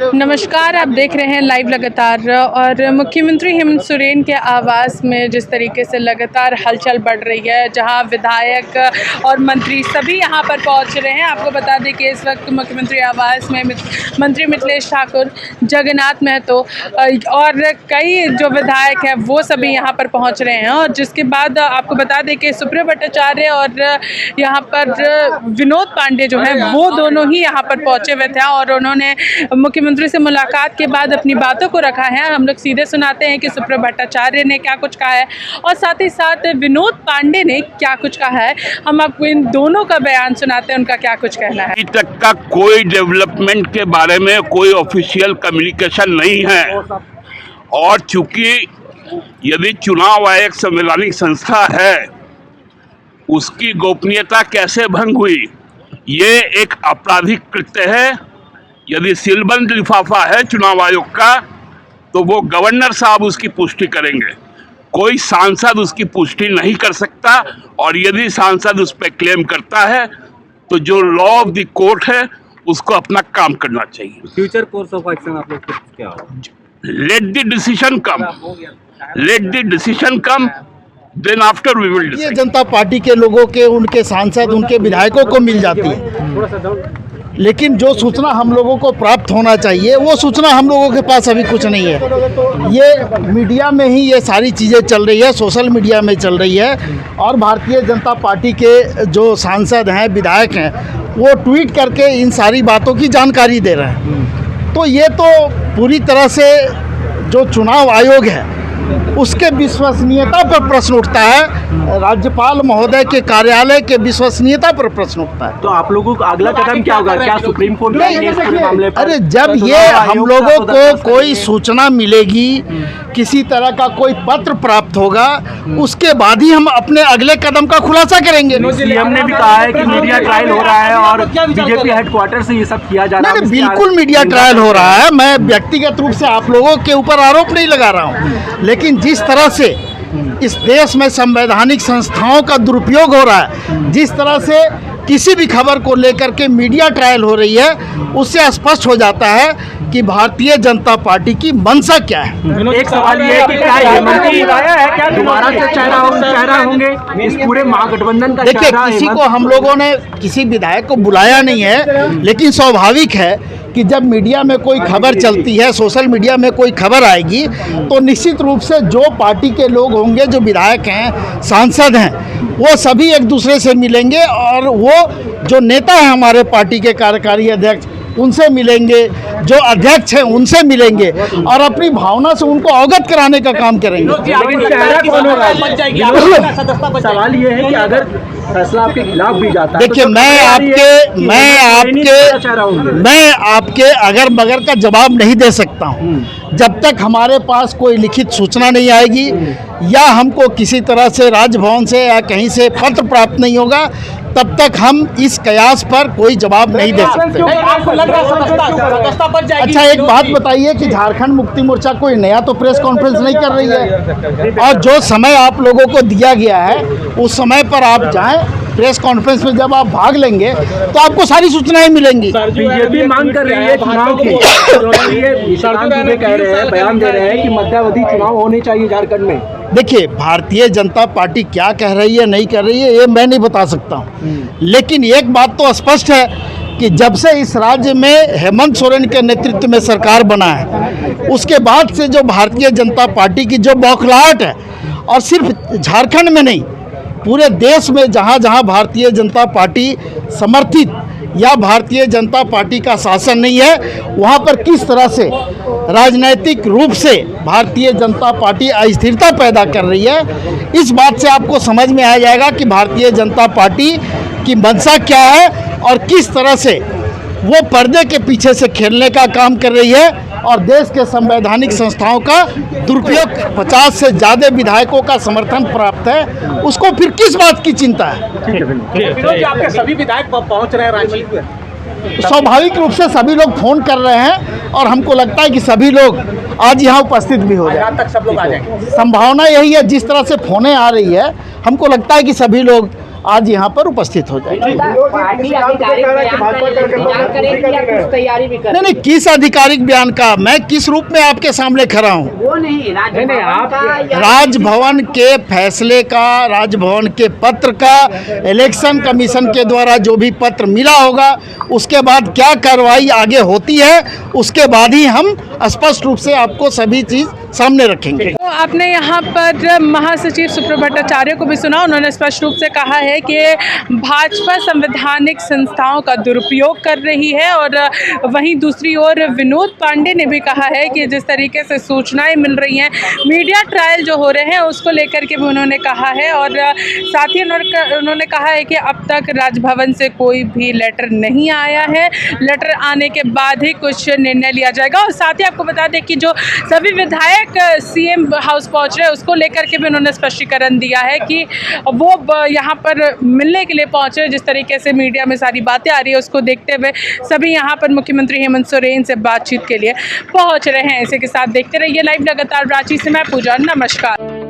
नमस्कार, आप देख रहे हैं लाइव लगातार। और मुख्यमंत्री हेमंत सोरेन के आवास में जिस तरीके से लगातार हलचल बढ़ रही है, जहां विधायक और मंत्री सभी यहां पर पहुंच रहे हैं। आपको बता दें कि इस वक्त मुख्यमंत्री आवास में मंत्री मिथिलेश ठाकुर, जगन्नाथ महतो और कई जो विधायक हैं वो सभी यहां पर पहुंच रहे हैं। और जिसके बाद आपको बता दें कि सुप्रिया भट्टाचार्य और यहाँ पर विनोद पांडे जो हैं वो दोनों ही यहाँ पर पहुंचे हुए थे और उन्होंने मुख्यमंत्री से मुलाकात के बाद अपनी बातों को रखा है। हम लोग सीधे सुनाते हैं कि सुप्रिया भट्टाचार्य ने क्या कुछ कहा है और साथ ही साथ विनोद पांडे ने क्या कुछ कहा है। हम आपको इन दोनों का बयान सुनाते हैं, उनका क्या कुछ कहना है। अभी तक का कोई डेवलपमेंट के बारे में कोई ऑफिशियल कम्युनिकेशन नहीं है और चूंकि यदि चुनाव आयोग संवैधानिक संस्था है, उसकी गोपनीयता कैसे भंग हुई, ये एक आपराधिक कृत्य है। यदि सीलबंद लिफाफा है चुनाव आयोग का तो वो गवर्नर साहब उसकी पुष्टि करेंगे, कोई सांसद उसकी पुष्टि नहीं कर सकता। और यदि सांसद उस पर क्लेम करता है तो जो लॉ ऑफ द कोर्ट है उसको अपना काम करना चाहिए। फ्यूचर कोर्स ऑफ एक्शन आप लोग क्या होगा? Let the decision come, let the decision come, then after we will decide. Janata Party के लोगों के, उनके सांसद, उनके विधायकों को मिल जाती है, लेकिन जो सूचना हम लोगों को प्राप्त होना चाहिए वो सूचना हम लोगों के पास अभी कुछ नहीं है। ये मीडिया में ही ये सारी चीज़ें चल रही है, सोशल मीडिया में चल रही है और भारतीय जनता पार्टी के जो सांसद हैं, विधायक हैं, वो ट्वीट करके इन सारी बातों की जानकारी दे रहे हैं। तो ये तो पूरी तरह से जो चुनाव आयोग है उसके विश्वसनीयता पर प्रश्न उठता है, राज्यपाल महोदय के कार्यालय के विश्वसनीयता पर प्रश्न उठता है। तो आप लोगों का अगला कदम क्या होगा? क्या सुप्रीम कोर्ट जाएंगे इस पूरे मामले पर? अरे जब ये हम लोगों को कोई सूचना मिलेगी, किसी तरह का कोई पत्र प्राप्त होगा, उसके बाद ही हम अपने अगले कदम का खुलासा करेंगे। सीएम ने भी कहा है कि मीडिया ट्रायल हो रहा है और बीजेपी हेडक्वार्टर से ये सब किया जा रहा है। बिल्कुल मीडिया ट्रायल हो रहा है। मैं व्यक्तिगत रूप से आप लोगों के ऊपर आरोप नहीं लगा रहा हूँ, लेकिन जिस तरह से इस देश में संवैधानिक संस्थाओं का दुरुपयोग हो रहा है, जिस तरह से किसी भी खबर को लेकर के मीडिया ट्रायल हो रही है, उससे स्पष्ट हो जाता है कि भारतीय जनता पार्टी की मंशा क्या है। एक सवाल ये है कि क्या हेमंत जी क्या दोबारा से चेहरा होंगे इस पूरे महागठबंधन का? देखिए, किसी को हम लोगों ने किसी विधायक को बुलाया नहीं है, लेकिन स्वाभाविक है कि जब मीडिया में कोई खबर चलती है, सोशल मीडिया में कोई खबर आएगी, तो निश्चित रूप से जो पार्टी के लोग होंगे, जो विधायक हैं, सांसद हैं, वो सभी एक दूसरे से मिलेंगे और वो जो नेता है हमारे पार्टी के कार्यकारी अध्यक्ष, उनसे मिलेंगे, जो अध्यक्ष हैं उनसे मिलेंगे और अपनी भावना से उनको अवगत कराने का काम करेंगे। सवाल ये है कि अगर फैसला आपके खिलाफ भी जाता है, देखिए, मैं आपके अगर मगर का जवाब नहीं दे सकता हूँ जब तक हमारे पास कोई लिखित सूचना नहीं आएगी या हमको किसी तरह से राजभवन से या कहीं से पत्र प्राप्त नहीं होगा, तब तक हम इस कयास पर कोई जवाब नहीं दे सकते। अच्छा, एक बात बताइए कि झारखंड मुक्ति मोर्चा कोई नया तो प्रेस कॉन्फ्रेंस नहीं कर रही है और जो समय आप लोगों को दिया गया है उस समय पर आप जाएं, प्रेस कॉन्फ्रेंस में जब आप भाग लेंगे तो आपको सारी सूचनाएं मिलेंगी। बीजेपी मांग कर रही है चुनाव की, कह रहे हैं, बयान दे रहे हैं कि मध्यावधि चुनाव होने चाहिए झारखंड में। देखिए, भारतीय जनता पार्टी क्या कह रही है, नहीं कर रही है, ये मैं नहीं बता सकता हूँ, लेकिन एक बात तो स्पष्ट है कि जब से इस राज्य में हेमंत सोरेन के नेतृत्व में सरकार बना है, उसके बाद से जो भारतीय जनता पार्टी की जो बौखलाहट है, और सिर्फ झारखंड में नहीं, पूरे देश में जहाँ जहाँ भारतीय जनता पार्टी समर्थित या भारतीय जनता पार्टी का शासन नहीं है, वहाँ पर किस तरह से राजनीतिक रूप से भारतीय जनता पार्टी अस्थिरता पैदा कर रही है, इस बात से आपको समझ में आ जाएगा कि भारतीय जनता पार्टी की मंशा क्या है और किस तरह से वो पर्दे के पीछे से खेलने का काम कर रही है और देश के संवैधानिक संस्थाओं का दुरुपयोग। 50 से ज़्यादा विधायकों का समर्थन प्राप्त है, उसको फिर किस बात की चिंता है? आपके सभी विधायक पहुंच रहे हैं रांची में, स्वाभाविक रूप से सभी लोग फोन कर रहे हैं और हमको लगता है कि सभी लोग आज यहाँ उपस्थित भी हो जाए। तक सब लोग आ जाएंगे, संभावना यही है। जिस तरह से फोनें आ रही है, हमको लगता है कि सभी लोग आज यहाँ पर उपस्थित हो जाएगी। नहीं, किस आधिकारिक बयान का, मैं किस रूप में आपके सामने खड़ा हूँ? वो नहीं, राजभवन के फैसले का, राजभवन के पत्र का, इलेक्शन कमीशन के द्वारा जो भी पत्र मिला होगा उसके बाद क्या कार्रवाई आगे होती है उसके बाद ही हम स्पष्ट रूप से आपको सभी चीज़ सामने रखेंगे। तो आपने यहाँ पर महासचिव सुब्रत भट्टाचार्य को भी सुना, उन्होंने स्पष्ट रूप से कहा है कि भाजपा संवैधानिक संस्थाओं का दुरुपयोग कर रही है, और वहीं दूसरी ओर विनोद पांडे ने भी कहा है कि जिस तरीके से सूचनाएं मिल रही हैं, मीडिया ट्रायल जो हो रहे हैं उसको लेकर के भी उन्होंने कहा है, और साथ ही उन्होंने कहा है कि अब तक राजभवन से कोई भी लेटर नहीं आया है, लेटर आने के बाद ही कुछ निर्णय लिया जाएगा। और साथ ही आपको बता दें कि जो सभी विधायक सीएम हाउस पहुंच रहे हैं उसको लेकर के भी उन्होंने स्पष्टीकरण दिया है कि वो यहाँ पर मिलने के लिए पहुंच रहे हैं। जिस तरीके से मीडिया में सारी बातें आ रही है उसको देखते हुए सभी यहाँ पर मुख्यमंत्री हेमंत सोरेन से बातचीत के लिए पहुंच रहे हैं। इसी के साथ देखते रहिए लाइव लगातार रांची से मैं पूजा, नमस्कार।